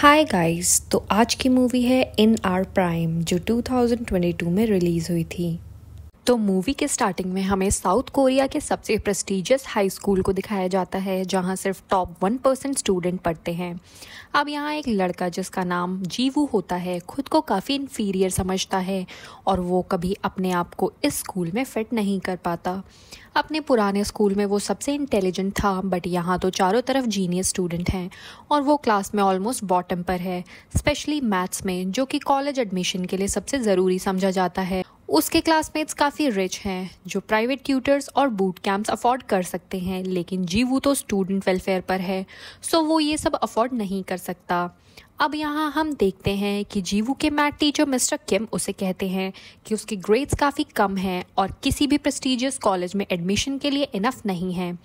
Hi guys. तो आज की मूवी है इन आवर प्राइम जो 2022 में रिलीज़ हुई थी। तो मूवी के स्टार्टिंग में हमें साउथ कोरिया के सबसे प्रेस्टिजियस हाई स्कूल को दिखाया जाता है जहां सिर्फ टॉप 1% स्टूडेंट पढ़ते हैं। अब यहां एक लड़का जिसका नाम जीवू होता है खुद को काफ़ी इन्फीरियर समझता है और वो कभी अपने आप को इस स्कूल में फिट नहीं कर पाता। अपने पुराने स्कूल में वो सबसे इंटेलिजेंट था बट यहाँ तो चारों तरफ जीनियस स्टूडेंट हैं और वो क्लास में ऑलमोस्ट बॉटम पर है, स्पेशली मैथ्स में जो कि कॉलेज एडमिशन के लिए सबसे ज़रूरी समझा जाता है। उसके क्लासमेट्स काफ़ी रिच हैं जो प्राइवेट ट्यूटर्स और बूट कैंप्स अफोर्ड कर सकते हैं, लेकिन जीवू तो स्टूडेंट वेलफेयर पर है सो वो ये सब अफोर्ड नहीं कर सकता। अब यहाँ हम देखते हैं कि जीवू के मैथ टीचर मिस्टर किम उसे कहते हैं कि उसके ग्रेड्स काफ़ी कम हैं और किसी भी प्रेस्टिजियस कॉलेज में एडमिशन के लिए इनफ नहीं है,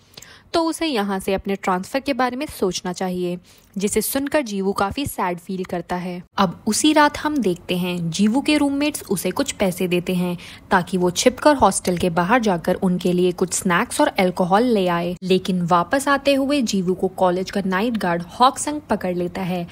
तो उसे यहाँ से अपने ट्रांसफ़र के बारे में सोचना चाहिए, जिसे सुनकर जीवू काफ़ी सैड फील करता है। अब उसी रात हम देखते हैं जीवू के रूममेट्स उसे कुछ पैसे देते हैं ताकि वो छिपकर हॉस्टल के बाहर जाकर उनके लिए कुछ स्नैक्स और अल्कोहल ले आए, लेकिन वापस आते हुए जीवू को कॉलेज का नाइट गार्ड हॉक संग पकड़ लेता है।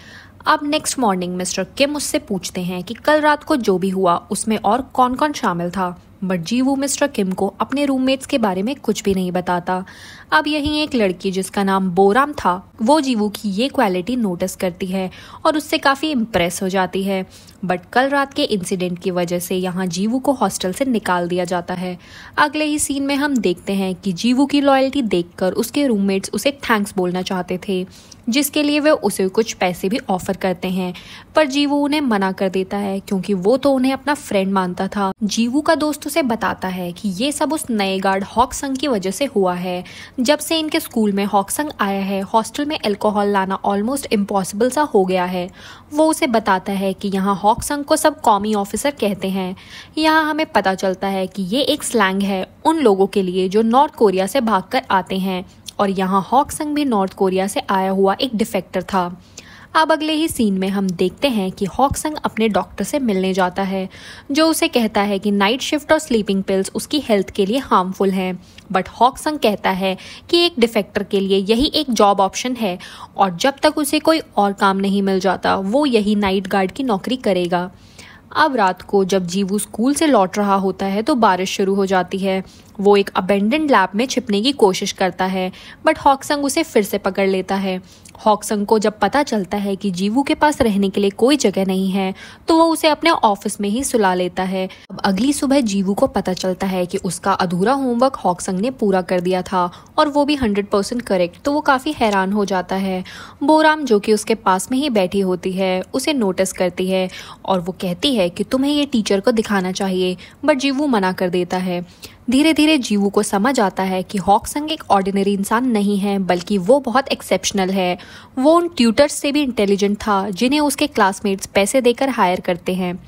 अब नेक्स्ट मॉर्निंग मिस्टर किम उससे पूछते हैं कि कल रात को जो भी हुआ उसमें और कौन कौन शामिल था, बट जीवू मिस्टर किम को अपने रूममेट्स के बारे में कुछ भी नहीं बताता। अब यहीं एक लड़की जिसका नाम बोराम था वो जीवू की ये क्वालिटी नोटिस करती है और उससे काफ़ी इम्प्रेस हो जाती है, बट कल रात के इंसिडेंट की वजह से यहाँ जीवू को हॉस्टल से निकाल दिया जाता है। अगले ही सीन में हम देखते हैं कि जीवू की लॉयल्टी देखकर उसके रूममेट्स उसे थैंक्स बोलना चाहते थे, जिसके लिए वे उसे कुछ पैसे भी ऑफर करते हैं, पर जीवू उन्हें मना कर देता है क्योंकि वो तो उन्हें अपना फ्रेंड मानता था। जीवू का दोस्त उसे बताता है कि ये सब उस नए गार्ड हॉक संग की वजह से हुआ है। जब से इनके स्कूल में हॉक संग आया है हॉस्टल में अल्कोहल लाना ऑलमोस्ट इम्पॉसिबल सा हो गया है। वो उसे बताता है कि यहाँ हॉक संग को सब कॉमी ऑफिसर कहते हैं। यहाँ हमें पता चलता है कि ये एक स्लैंग है उन लोगों के लिए जो नॉर्थ कोरिया से भागकर आते हैं और यहाँ हॉक संग भी नॉर्थ कोरिया से आया हुआ एक डिफेक्टर था। अब अगले ही सीन में हम देखते हैं कि हॉक संग अपने डॉक्टर से मिलने जाता है जो उसे कहता है कि नाइट शिफ्ट और स्लीपिंग पिल्स उसकी हेल्थ के लिए हार्मफुल हैं, बट हॉक संग कहता है कि एक डिफेक्टर के लिए यही एक जॉब ऑप्शन है और जब तक उसे कोई और काम नहीं मिल जाता वो यही नाइट गार्ड की नौकरी करेगा। अब रात को जब जीवू स्कूल से लौट रहा होता है तो बारिश शुरू हो जाती है। वो एक अबेंडेंड लैब में छिपने की कोशिश करता है बट हॉक संग उसे फिर से पकड़ लेता है। हॉक संग को जब पता चलता है कि जीवू के पास रहने के लिए कोई जगह नहीं है तो वो उसे अपने ऑफिस में ही सुला लेता है। अब अगली सुबह जीवू को पता चलता है कि उसका अधूरा होमवर्क हॉक संग ने पूरा कर दिया था और वो भी 100% करेक्ट, तो वो काफ़ी हैरान हो जाता है। बोराम जो कि उसके पास में ही बैठी होती है उसे नोटिस करती है और वो कहती है कि तुम्हें ये टीचर को दिखाना चाहिए, बट जीवू मना कर देता है। धीरे धीरे जीवू को समझ आता है कि हॉक संग एक ऑर्डिनरी इंसान नहीं है बल्कि वो बहुत एक्सेप्शनल है। वो उन ट्यूटर्स से भी इंटेलिजेंट था जिन्हें उसके क्लासमेट्स पैसे देकर हायर करते हैं।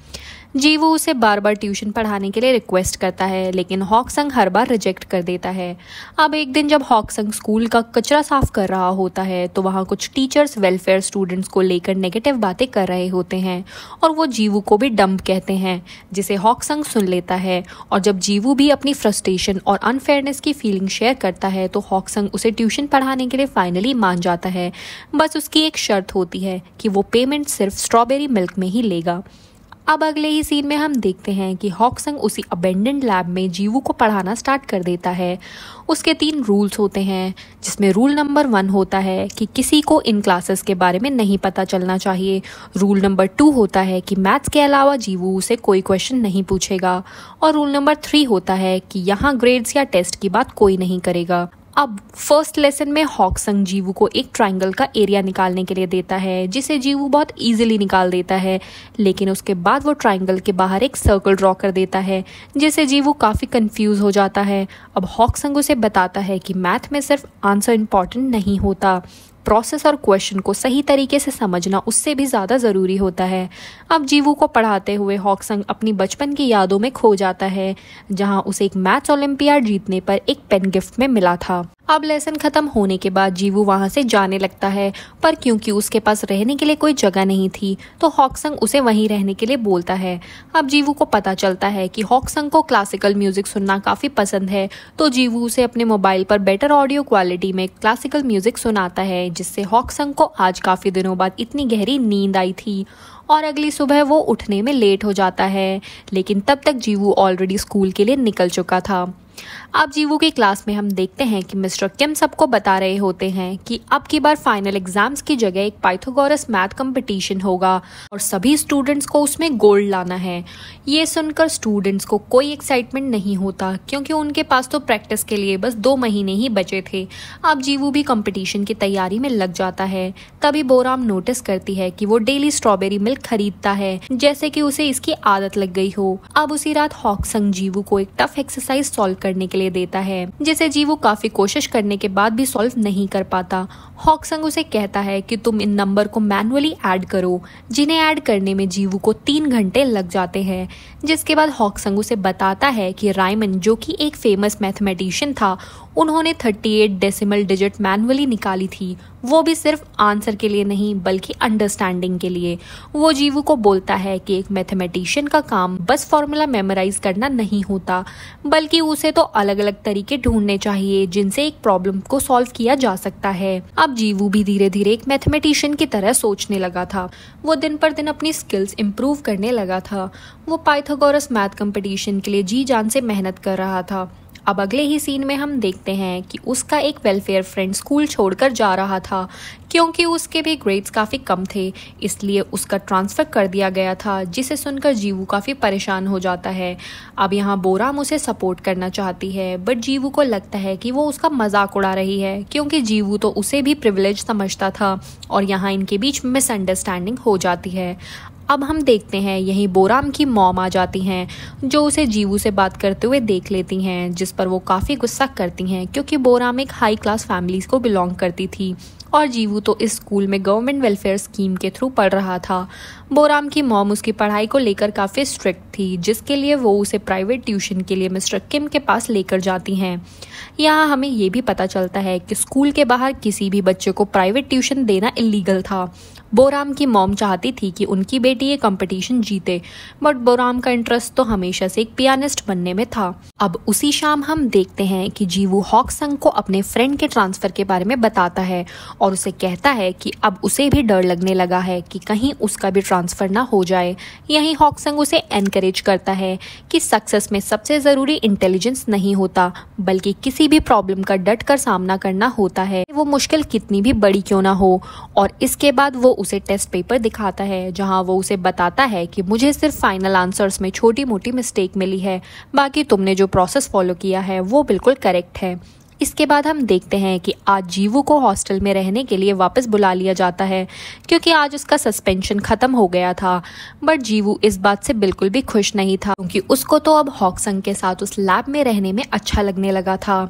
जीवू उसे बार बार ट्यूशन पढ़ाने के लिए रिक्वेस्ट करता है लेकिन हॉक संग हर बार रिजेक्ट कर देता है। अब एक दिन जब हॉक संग स्कूल का कचरा साफ कर रहा होता है तो वहाँ कुछ टीचर्स वेलफेयर स्टूडेंट्स को लेकर नेगेटिव बातें कर रहे होते हैं और वो जीवू को भी डंप कहते हैं, जिसे हॉक संग सुन लेता है। और जब जीवू भी अपनी फ्रस्ट्रेशन और अनफेयरनेस की फीलिंग शेयर करता है तो हॉक संग उसे ट्यूशन पढ़ाने के लिए फाइनली मान जाता है। बस उसकी एक शर्त होती है कि वो पेमेंट सिर्फ स्ट्रॉबेरी मिल्क में ही लेगा। अब अगले ही सीन में हम देखते हैं कि हॉक संग उसी अबेंडेंड लैब में जीवू को पढ़ाना स्टार्ट कर देता है। उसके 3 रूल्स होते हैं, जिसमें रूल नंबर 1 होता है कि किसी को इन क्लासेस के बारे में नहीं पता चलना चाहिए। रूल नंबर 2 होता है कि मैथ्स के अलावा जीवू उसे कोई क्वेश्चन नहीं पूछेगा और रूल नंबर 3 होता है कि यहाँ ग्रेड्स या टेस्ट की बात कोई नहीं करेगा। अब फर्स्ट लेसन में हॉक संग जीवू को एक ट्रायंगल का एरिया निकालने के लिए देता है जिसे जीवू बहुत इजीली निकाल देता है, लेकिन उसके बाद वो ट्रायंगल के बाहर एक सर्कल ड्रॉ कर देता है जिससे जीवू काफ़ी कंफ्यूज हो जाता है। अब हॉक संग उसे बताता है कि मैथ में सिर्फ आंसर इम्पॉर्टेंट नहीं होता, प्रोसेस और क्वेश्चन को सही तरीके से समझना उससे भी ज़्यादा ज़रूरी होता है। अब जीवू को पढ़ाते हुए हॉक संग अपनी बचपन की यादों में खो जाता है जहां उसे एक मैथ्स ओलंपियाड जीतने पर एक पेन गिफ्ट में मिला था। अब लेसन खत्म होने के बाद जीवू वहां से जाने लगता है, पर क्योंकि उसके पास रहने के लिए कोई जगह नहीं थी तो हॉकसंग उसे वहीं रहने के लिए बोलता है। अब जीवू को पता चलता है कि हॉकसंग को क्लासिकल म्यूजिक सुनना काफी पसंद है, तो जीवू उसे अपने मोबाइल पर बेटर ऑडियो क्वालिटी में क्लासिकल म्यूजिक सुनाता है, जिससे हॉकसंग को आज काफी दिनों बाद इतनी गहरी नींद आई थी और अगली सुबह वो उठने में लेट हो जाता है। लेकिन तब तक जीवू ऑलरेडी स्कूल के लिए निकल चुका था। अब जीवू की क्लास में हम देखते हैं कि मिस्टर किम सबको बता रहे होते हैं कि अब की बार फाइनल एग्जाम्स की जगह एक पाइथागोरस मैथ कंपटीशन होगा और सभी स्टूडेंट्स को उसमें गोल्ड लाना है। ये सुनकर स्टूडेंट्स को कोई एक्साइटमेंट नहीं होता, क्योंकि उनके पास तो प्रैक्टिस के लिए बस 2 महीने ही बचे थे। अब जीवू भी कंपटीशन की तैयारी में लग जाता है। तभी बोराम नोटिस करती है कि वो डेली स्ट्रॉबेरी मिल्क खरीदता है, जैसे कि उसे इसकी आदत लग गई हो। अब उसी रात हॉकसंग जीवू को एक टफ एक्सरसाइज सॉल्व करने के लिए देता है, जिसे जीवू काफी कोशिश करने के बाद भी सॉल्व नहीं कर पाता। हॉकसंग उसे कहता है कि तुम इन नंबर को मैनुअली ऐड करो, जिन्हें ऐड करने में जीवू को 3 घंटे लग जाते हैं। जिसके बाद हॉकसंग उसे बताता है कि रायमन, जो कि एक फेमस मैथमेटिशियन था, उन्होंने 38 डेसिमल डिजिट मैनुअली निकाली थी, वो भी सिर्फ आंसर के लिए नहीं बल्कि अंडरस्टैंडिंग के लिए। वो जीवू को बोलता है कि एक मैथमेटिशियन का काम बस फॉर्मूला मेमोराइज करना नहीं होता, बल्कि उसे तो अलग अलग तरीके ढूंढने चाहिए जिनसे एक प्रॉब्लम को सॉल्व किया जा सकता है। अब जीवू भी धीरे धीरे एक मैथमेटिशियन की तरह सोचने लगा था। वो दिन पर दिन अपनी स्किल्स इम्प्रूव करने लगा था। वो पाइथागोरस मैथ कंपटीशन के लिए जी जान से मेहनत कर रहा था। अब अगले ही सीन में हम देखते हैं कि उसका एक वेलफेयर फ्रेंड स्कूल छोड़कर जा रहा था, क्योंकि उसके भी ग्रेड्स काफ़ी कम थे, इसलिए उसका ट्रांसफ़र कर दिया गया था, जिसे सुनकर जीवू काफ़ी परेशान हो जाता है। अब यहाँ बोराम उसे सपोर्ट करना चाहती है, बट जीवू को लगता है कि वो उसका मजाक उड़ा रही है, क्योंकि जीवू तो उसे भी प्रिविलेज समझता था और यहाँ इनके बीच मिसअंडरस्टैंडिंग हो जाती है। अब हम देखते हैं यहीं बोराम की मॉम आ जाती हैं, जो उसे जीवू से बात करते हुए देख लेती हैं, जिस पर वो काफ़ी गुस्सा करती हैं, क्योंकि बोराम एक हाई क्लास फैमिलीज को बिलोंग करती थी और जीवू तो इस स्कूल में गवर्नमेंट वेलफेयर स्कीम के थ्रू पढ़ रहा था। बोराम की मॉम उसकी पढ़ाई को लेकर काफ़ी स्ट्रिक्ट थी, जिसके लिए वो उसे प्राइवेट ट्यूशन के लिए मिस्टर किम के पास लेकर जाती हैं। यहाँ हमें ये भी पता चलता है कि स्कूल के बाहर किसी भी बच्चे को प्राइवेट ट्यूशन देना इलीगल था। बोराम की मॉम चाहती थी कि उनकी बेटी ये कंपटीशन जीते, बट बोराम का इंटरेस्ट तो हमेशा से एक पियानिस्ट बनने में था। अब उसी शाम हम देखते हैं कि जीवू हॉकसंग को अपने फ्रेंड के ट्रांसफर के बारे में बताता है और उसे कहता है कि अब उसे भी डर लगने लगा है कि कहीं उसका भी ट्रांसफर ना हो जाए। यहीं हॉकसंग उसे एनकरेज करता है कि सक्सेस में सबसे ज़रूरी इंटेलिजेंस नहीं होता, बल्कि किसी भी प्रॉब्लम का डट कर सामना करना होता है, वो मुश्किल कितनी भी बड़ी क्यों ना हो। और इसके बाद वो उसे टेस्ट पेपर दिखाता है, जहां वो उसे बताता है कि मुझे सिर्फ फाइनल आंसर्स में छोटी मोटी मिस्टेक मिली है, बाकी तुमने जो प्रोसेस फॉलो किया है वो बिल्कुल करेक्ट है। इसके बाद हम देखते हैं कि आज जीवू को हॉस्टल में रहने के लिए वापस बुला लिया जाता है, क्योंकि आज उसका सस्पेंशन खत्म हो गया था। बट जीवू इस बात से बिल्कुल भी खुश नहीं था, क्योंकि उसको तो अब हॉकसंग के साथ उस लैब में रहने में अच्छा लगने लगा था।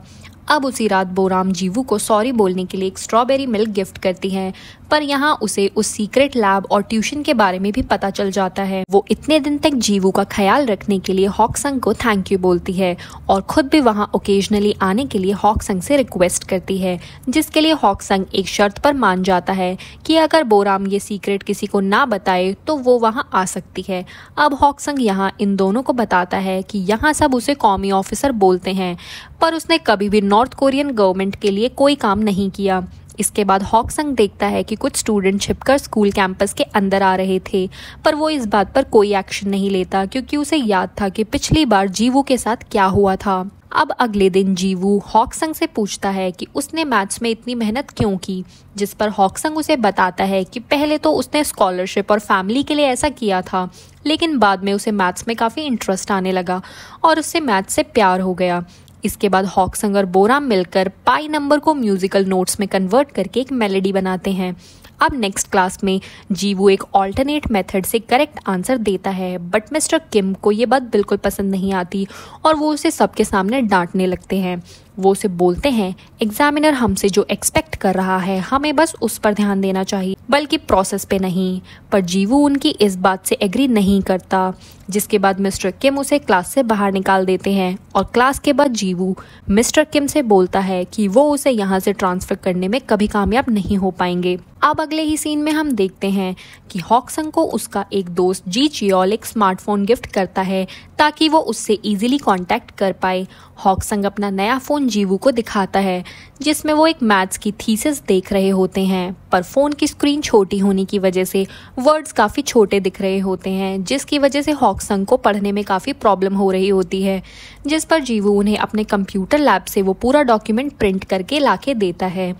अब उसी रात बोराम जीवू को सॉरी बोलने के लिए एक स्ट्रॉबेरी मिल्क गिफ्ट करती हैं, पर यहाँ उसे उस सीक्रेट लैब और ट्यूशन के बारे में भी पता चल जाता है। वो इतने दिन तक जीवू का ख्याल रखने के लिए हॉकसंग को थैंक यू बोलती है और खुद भी वहाँ ओकेजनली आने के लिए हॉकसंग से रिक्वेस्ट करती है, जिसके लिए हॉकसंग एक शर्त पर मान जाता है कि अगर बोराम ये सीक्रेट किसी को ना बताए तो वो वहाँ आ सकती है। अब हॉकसंग यहाँ इन दोनों को बताता है कि यहाँ सब उसे कॉमी ऑफिसर बोलते हैं, पर उसने कभी भी नॉर्थ कोरियन गवर्नमेंट के लिए कोई काम नहीं किया। इसके बाद हॉकसंग देखता है कि कुछ स्टूडेंट छिपकर स्कूल कैंपस के अंदर आ रहे थे, पर वो इस बात पर कोई एक्शन नहीं लेता, क्योंकि उसे याद था कि पिछली बार जीवू के साथ क्या हुआ था। अब अगले दिन जीवू हॉकसंग से पूछता है कि उसने मैथ्स में इतनी मेहनत क्यों की, जिस पर हॉकसंग उसे बताता है कि पहले तो उसने स्कॉलरशिप और फैमिली के लिए ऐसा किया था, लेकिन बाद में उसे मैथ्स में काफ़ी इंटरेस्ट आने लगा और उससे मैथ्स से प्यार हो गया। इसके बाद हॉकसंग और बोराम मिलकर पाई नंबर को म्यूजिकल नोट्स में कन्वर्ट करके एक मेलोडी बनाते हैं। अब नेक्स्ट क्लास में जीवू एक ऑल्टरनेट मेथड से करेक्ट आंसर देता है, बट मिस्टर किम को ये बात बिल्कुल पसंद नहीं आती और वो उसे सबके सामने डांटने लगते हैं। वो उसे बोलते हैं एग्जामिनर हमसे जो एक्सपेक्ट कर रहा है हमें बस उस पर ध्यान देना चाहिए, बल्कि प्रोसेस पे नहीं। पर जीवू उनकी इस बात से एग्री नहीं करता, जिसके बाद मिस्टर किम उसे क्लास से बाहर निकाल देते हैं। और क्लास के बाद जीवू मिस्टर किम से बोलता है कि वो उसे यहाँ से ट्रांसफर करने में कभी कामयाब नहीं हो पाएंगे। अब अगले ही सीन में हम देखते हैं कि हॉकसंग को उसका एक दोस्त जी चियोल एक स्मार्टफोन गिफ्ट करता है ताकि वो उससे इजीली कांटेक्ट कर पाए। हॉकसंग अपना नया फ़ोन जीवू को दिखाता है, जिसमें वो एक मैथ्स की थीसिस देख रहे होते हैं, पर फ़ोन की स्क्रीन छोटी होने की वजह से वर्ड्स काफ़ी छोटे दिख रहे होते हैं, जिसकी वजह से हॉकसंग को पढ़ने में काफ़ी प्रॉब्लम हो रही होती है। जिस पर जीवू उन्हें अपने कंप्यूटर लैब से वो पूरा डॉक्यूमेंट प्रिंट करके लाके देता है।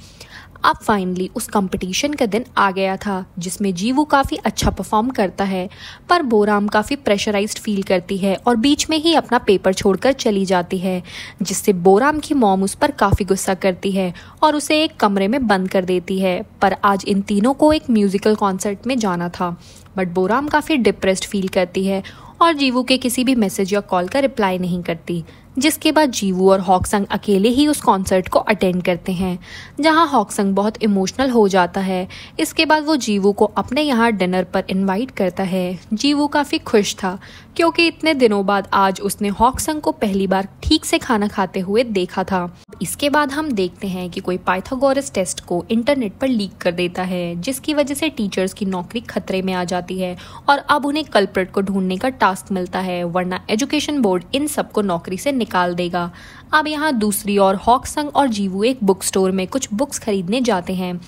अब फाइनली उस कंपटीशन का दिन आ गया था, जिसमें जीवू काफ़ी अच्छा परफॉर्म करता है, पर बोराम काफ़ी प्रेशराइज्ड फील करती है और बीच में ही अपना पेपर छोड़कर चली जाती है, जिससे बोराम की मॉम उस पर काफ़ी गुस्सा करती है और उसे एक कमरे में बंद कर देती है। पर आज इन तीनों को एक म्यूजिकल कॉन्सर्ट में जाना था, बट बोराम काफ़ी डिप्रेस्ड फील करती है और जीवू के किसी भी मैसेज या कॉल का रिप्लाई नहीं करती। जिसके बाद जीवू और हॉकसंग अकेले ही उस कॉन्सर्ट को अटेंड करते हैं, जहां हॉकसंग बहुत इमोशनल हो जाता है। इसके बाद वो जीवू को अपने यहाँ डिनर पर इनवाइट करता है। जीवू काफ़ी खुश था क्योंकि इतने दिनों बाद आज उसने हॉकसंग को पहली बार ठीक से खाना खाते हुए देखा था। इसके बाद हम देखते हैं कि कोई पाइथागोरस टेस्ट को इंटरनेट पर लीक कर देता है, जिसकी वजह से टीचर्स की नौकरी खतरे में आ जाती है और अब उन्हें कल्प्रिट को ढूंढने का टास्क मिलता है, वरना एजुकेशन बोर्ड इन सबको नौकरी से निकाल देगा। अब यहाँ दूसरी ओर हॉकसंग और जीवू एक बुक स्टोर में कुछ बुक्स खरीदने जाते हैं,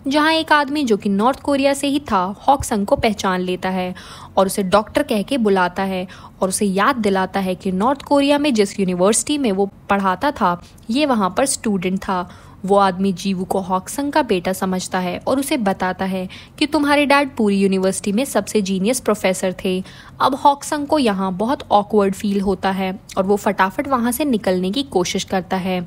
जहाँ एक आदमी जो कि नॉर्थ कोरिया से ही था हॉकसंग को पहचान लेता है और उसे डॉक्टर कह के बुलाता है और उसे याद दिलाता है कि नॉर्थ कोरिया में जिस यूनिवर्सिटी में वो पढ़ाता था ये वहाँ पर स्टूडेंट था। वो आदमी जीवू को हॉकसंग का बेटा समझता है और उसे बताता है कि तुम्हारे डैड पूरी यूनिवर्सिटी में सबसे जीनियस प्रोफेसर थे। अब हॉकसंग को यहाँ बहुत ऑकवर्ड फील होता है और वो फटाफट वहाँ से निकलने की कोशिश करता है।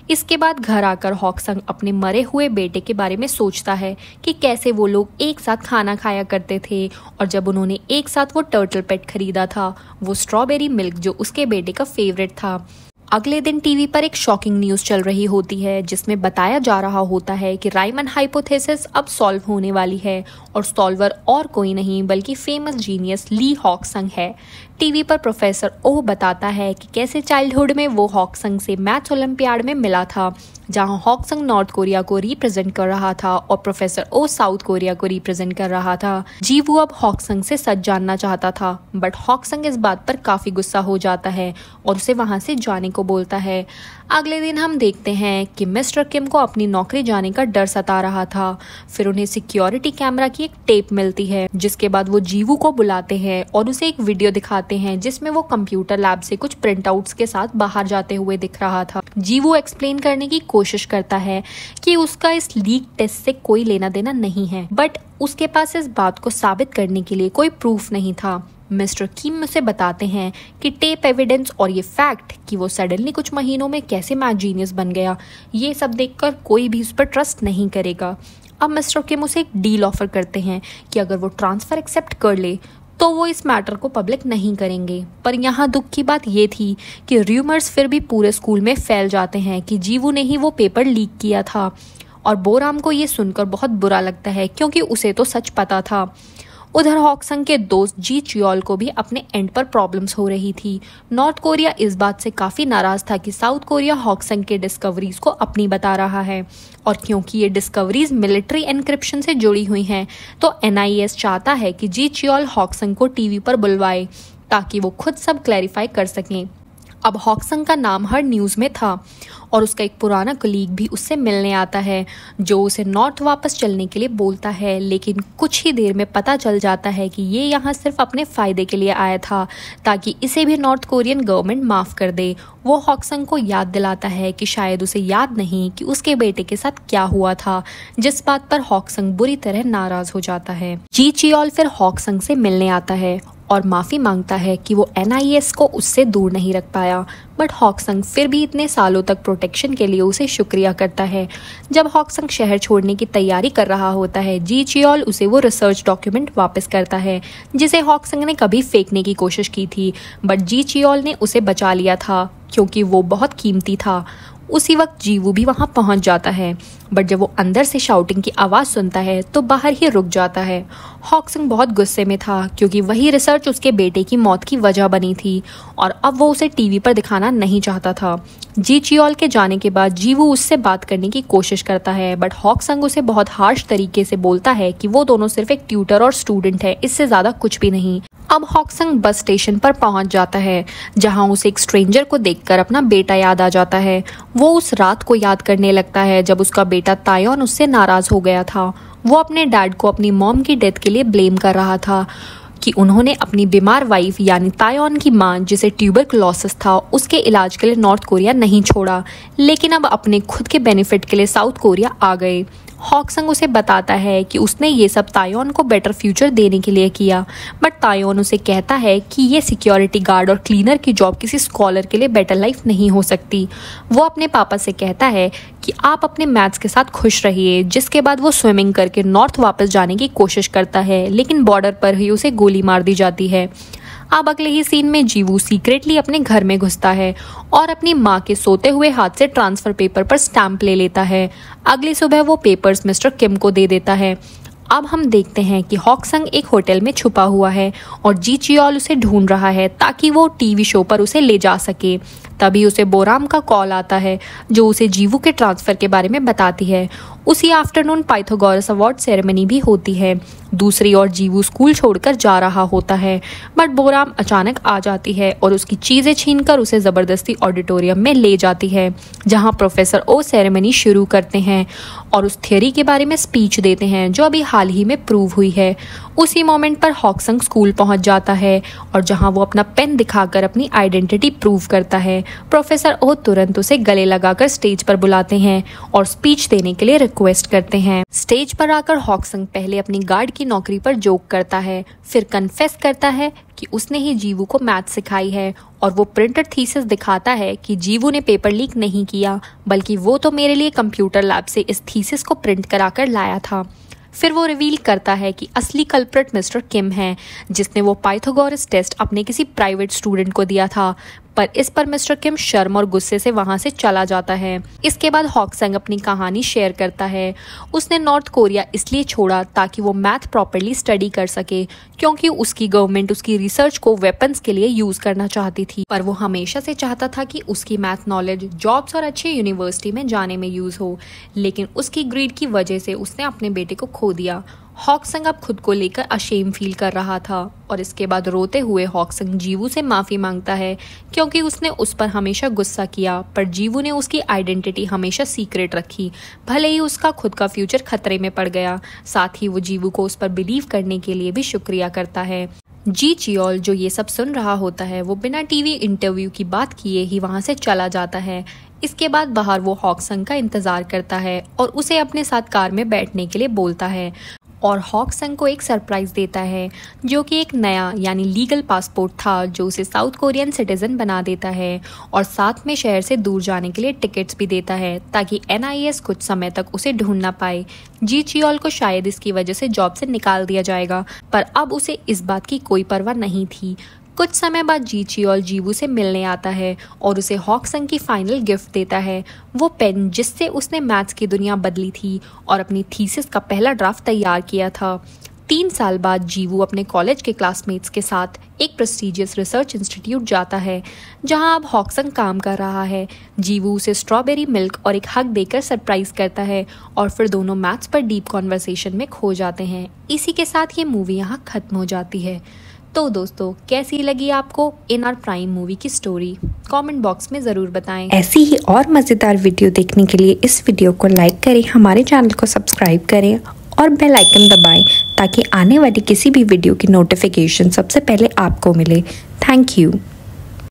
इसके बाद घर आकर हॉकसंग अपने मरे हुए बेटे के बारे में सोचता है कि कैसे वो लोग एक साथ खाना खाया करते थे और जब उन्होंने एक साथ वो टर्टल पेट खरीदा था, वो स्ट्रॉबेरी मिल्क जो उसके बेटे का फेवरेट था। अगले दिन टीवी पर एक शॉकिंग न्यूज़ चल रही होती है, जिसमें बताया जा रहा होता है कि रायमन हाइपोथेसिस अब सॉल्व होने वाली है और सॉल्वर और कोई नहीं बल्कि फेमस जीनियस ली हॉकसंग है। टीवी पर प्रोफेसर ओह बताता है कि कैसे चाइल्डहुड में वो हॉकसंग से मैथ्स ओलंपियाड में मिला था, जहां हॉकसंग नॉर्थ कोरिया को रिप्रेजेंट कर रहा था और प्रोफेसर ओ साउथ कोरिया को रिप्रेजेंट कर रहा था। जीवू अब हॉकसंग से सच जानना चाहता था, बट हॉकसंग इस बात पर काफी गुस्सा हो जाता है और उसे वहां से जाने को बोलता है। अगले दिन हम देखते हैं कि मिस्टर किम को अपनी नौकरी जाने का डर सता रहा था। फिर उन्हें सिक्योरिटी कैमरा की एक टेप मिलती है, जिसके बाद वो जीवू को बुलाते हैं और उसे एक वीडियो दिखाते हैं जिसमें वो कंप्यूटर लैब से कुछ प्रिंटआउट्स के साथ बाहर जाते हुए दिख रहा था। जीवू एक्सप्लेन करने की कोशिश करता है कि उसका इस लीक टेस्ट से कोई लेना देना नहीं है, बट उसके पास इस बात को साबित करने के लिए कोई प्रूफ नहीं था। मिस्टर किम उसे बताते हैं कि टेप एविडेंस और ये फैक्ट कि वो सडनली कुछ महीनों में कैसे मैथ जीनियस बन गया, ये सब देखकर कोई भी उस पर ट्रस्ट नहीं करेगा। अब मिस्टर किम उसे एक डील ऑफर करते हैं कि अगर वो ट्रांसफर एक्सेप्ट कर ले तो वो इस मैटर को पब्लिक नहीं करेंगे। पर यहाँ दुख की बात ये थी कि र्यूमर्स फिर भी पूरे स्कूल में फैल जाते हैं कि जीवू ने ही वो पेपर लीक किया था और बोराम को ये सुनकर बहुत बुरा लगता है क्योंकि उसे तो सच पता था। उधर हॉकसंग के दोस्त जी चियोल को भी अपने एंड पर प्रॉब्लम्स हो रही थी। नॉर्थ कोरिया इस बात से काफ़ी नाराज़ था कि साउथ कोरिया हॉकसंग के डिस्कवरीज को अपनी बता रहा है और क्योंकि ये डिस्कवरीज मिलिट्री एनक्रिप्शन से जुड़ी हुई हैं तो NIS चाहता है कि जी चियोल हॉकसंग को टीवी पर बुलवाए ताकि वो खुद सब क्लैरिफाई कर सकें। अब हॉकसंग का नाम हर न्यूज़ में था और उसका एक पुराना कलीग भी उससे मिलने आता है जो उसे नॉर्थ वापस चलने के लिए बोलता है, लेकिन कुछ ही देर में पता चल जाता है कि ये यहाँ सिर्फ अपने फ़ायदे के लिए आया था ताकि इसे भी नॉर्थ कोरियन गवर्नमेंट माफ़ कर दे। वो हॉकसंग को याद दिलाता है कि शायद उसे याद नहीं कि उसके बेटे के साथ क्या हुआ था, जिस बात पर हॉकसंग बुरी तरह नाराज़ हो जाता है। जी चियोल फिर हॉकसंग से मिलने आता है और माफ़ी मांगता है कि वो NIS को उससे दूर नहीं रख पाया, बट हॉकसंग फिर भी इतने सालों तक प्रोटेक्शन के लिए उसे शुक्रिया करता है। जब हॉकसंग शहर छोड़ने की तैयारी कर रहा होता है, जी चियोल उसे वो रिसर्च डॉक्यूमेंट वापस करता है जिसे हॉकसंग ने कभी फेंकने की कोशिश की थी, बट जी चियोल ने उसे बचा लिया था क्योंकि वो बहुत कीमती था। उसी वक्त जीवू भी वहां पहुंच जाता है, बट जब वो अंदर से शाउटिंग की आवाज़ सुनता है तो बाहर ही रुक जाता है। हॉकसंग बहुत गुस्से में था क्योंकि वही रिसर्च उसके बेटे की मौत की वजह बनी थी और अब वो उसे टीवी पर दिखाना नहीं चाहता था। जी चियोल के जाने के बाद जीवू उससे बात करने की कोशिश करता है, बट हॉकसंग उसे बहुत हार्श तरीके से बोलता है कि वो दोनों सिर्फ एक ट्यूटर और स्टूडेंट है, इससे ज़्यादा कुछ भी नहीं। अब हॉकसंग बस स्टेशन पर पहुंच जाता है जहां उसे एक स्ट्रेंजर को देखकर अपना बेटा याद आ जाता है। वो उस रात को याद करने लगता है जब उसका बेटा तायोन उससे नाराज हो गया था। वो अपने डैड को अपनी मॉम की डेथ के लिए ब्लेम कर रहा था कि उन्होंने अपनी बीमार वाइफ यानी तायोन की मां, जिसे ट्यूबरकुलोसिस था, उसके इलाज के लिए नॉर्थ कोरिया नहीं छोड़ा, लेकिन अब अपने खुद के बेनिफिट के लिए साउथ कोरिया आ गए। हॉकसंग उसे बताता है कि उसने ये सब तायोन को बेटर फ्यूचर देने के लिए किया, बट तायोन उसे कहता है कि ये सिक्योरिटी गार्ड और क्लीनर की जॉब किसी स्कॉलर के लिए बेटर लाइफ नहीं हो सकती। वो अपने पापा से कहता है कि आप अपने मैथ्स के साथ खुश रहिए, जिसके बाद वो स्विमिंग करके नॉर्थ वापस जाने की कोशिश करता है, लेकिन बॉर्डर पर ही उसे गोली मार दी जाती है। अब अगले ही सीन में जीवू सीक्रेटली अपने घर में घुसता है और अपनी माँ के सोते हुए हाथ से ट्रांसफर पेपर पर स्टैंप ले लेता है। अगली सुबह वो पेपर्स मिस्टर किम को दे देता है। अब हम देखते हैं कि हॉकसंग एक होटल में छुपा हुआ है और जी चियोल उसे ढूंढ रहा है ताकि वो टीवी शो पर उसे ले जा सके। तभी उसे बोराम का कॉल आता है जो उसे जीवू के ट्रांसफ़र के बारे में बताती है। उसी आफ्टरनून पाइथागोरस अवार्ड सेरेमनी भी होती है। दूसरी ओर जीवू स्कूल छोड़कर जा रहा होता है, बट बोराम अचानक आ जाती है और उसकी चीज़ें छीनकर उसे ज़बरदस्ती ऑडिटोरियम में ले जाती है जहां प्रोफेसर ओ सेरेमनी शुरू करते हैं और उस थियोरी के बारे में स्पीच देते हैं जो अभी हाल ही में प्रूव हुई है। उसी मोमेंट पर हॉकसंग स्कूल पहुंच जाता है और जहां वो अपना पेन दिखाकर अपनी आइडेंटिटी प्रूव करता है। प्रोफेसर ओ तुरंत उसे गले लगाकर स्टेज पर बुलाते हैं और स्पीच देने के लिए रिक्वेस्ट करते हैं। स्टेज पर आकर हॉकसंग पहले अपनी गार्ड की नौकरी पर जोक करता है, फिर कन्फेस करता है कि उसने ही जीवू को मैथ सिखाई है और वो प्रिंटेड थीसिस दिखाता है कि जीवू ने पेपर लीक नहीं किया, बल्कि वो तो मेरे लिए कंप्यूटर लैब से इस थीसिस को प्रिंट कराकर लाया था। फिर वो रिवील करता है कि असली कल्प्रिट मिस्टर किम है, जिसने वो पाइथागोरस टेस्ट अपने किसी प्राइवेट स्टूडेंट को दिया था, पर इस पर मिस्टर किम शर्म और गुस्से से वहां से चला जाता है। इसके बाद हॉकसंग अपनी कहानी शेयर करता है। उसने नॉर्थ कोरिया इसलिए छोड़ा ताकि वो मैथ प्रॉपर्ली स्टडी कर सके, क्योंकि उसकी गवर्नमेंट उसकी रिसर्च को वेपन्स के लिए यूज करना चाहती थी, पर वो हमेशा से चाहता था कि उसकी मैथ नॉलेज जॉब्स और अच्छे यूनिवर्सिटी में जाने में यूज हो, लेकिन उसकी ग्रीड की वजह से उसने अपने बेटे को खो दिया। हॉकसंग अब खुद को लेकर अशेम फील कर रहा था और इसके बाद रोते हुए हॉकसंग जीवू से माफ़ी मांगता है क्योंकि उसने उस पर हमेशा गुस्सा किया, पर जीवू ने उसकी आइडेंटिटी हमेशा सीक्रेट रखी, भले ही उसका खुद का फ्यूचर खतरे में पड़ गया। साथ ही वो जीवू को उस पर बिलीव करने के लिए भी शुक्रिया करता है। जी चियोल जो ये सब सुन रहा होता है वो बिना टीवी इंटरव्यू की बात किए ही वहां से चला जाता है। इसके बाद बाहर वो हॉकसंग का इंतजार करता है और उसे अपने साथ कार में बैठने के लिए बोलता है और हॉकसंग को एक सरप्राइज देता है जो कि एक नया यानी लीगल पासपोर्ट था जो उसे साउथ कोरियन सिटीजन बना देता है और साथ में शहर से दूर जाने के लिए टिकट्स भी देता है ताकि NIS कुछ समय तक उसे ढूंढ ना पाए। जी चियोल को शायद इसकी वजह से जॉब से निकाल दिया जाएगा, पर अब उसे इस बात की कोई परवाह नहीं थी। कुछ समय बाद जी चियोल जीवू से मिलने आता है और उसे हॉकसंग की फाइनल गिफ्ट देता है, वो पेन जिससे उसने मैथ्स की दुनिया बदली थी और अपनी थीसिस का पहला ड्राफ्ट तैयार किया था। 3 साल बाद जीवू अपने कॉलेज के क्लासमेट्स के साथ एक प्रेस्टीजियस रिसर्च इंस्टीट्यूट जाता है जहां अब हॉकसंग काम कर रहा है। जीवू उसे स्ट्रॉबेरी मिल्क और एक हग देकर सरप्राइज करता है और फिर दोनों मैथ्स पर डीप कॉन्वर्सेशन में खो जाते हैं। इसी के साथ ये मूवी यहाँ खत्म हो जाती है। तो दोस्तों कैसी लगी आपको NR प्राइम मूवी की स्टोरी, कमेंट बॉक्स में ज़रूर बताएं। ऐसी ही और मज़ेदार वीडियो देखने के लिए इस वीडियो को लाइक करें, हमारे चैनल को सब्सक्राइब करें और बेल आइकन दबाएं ताकि आने वाली किसी भी वीडियो की नोटिफिकेशन सबसे पहले आपको मिले। Thank you.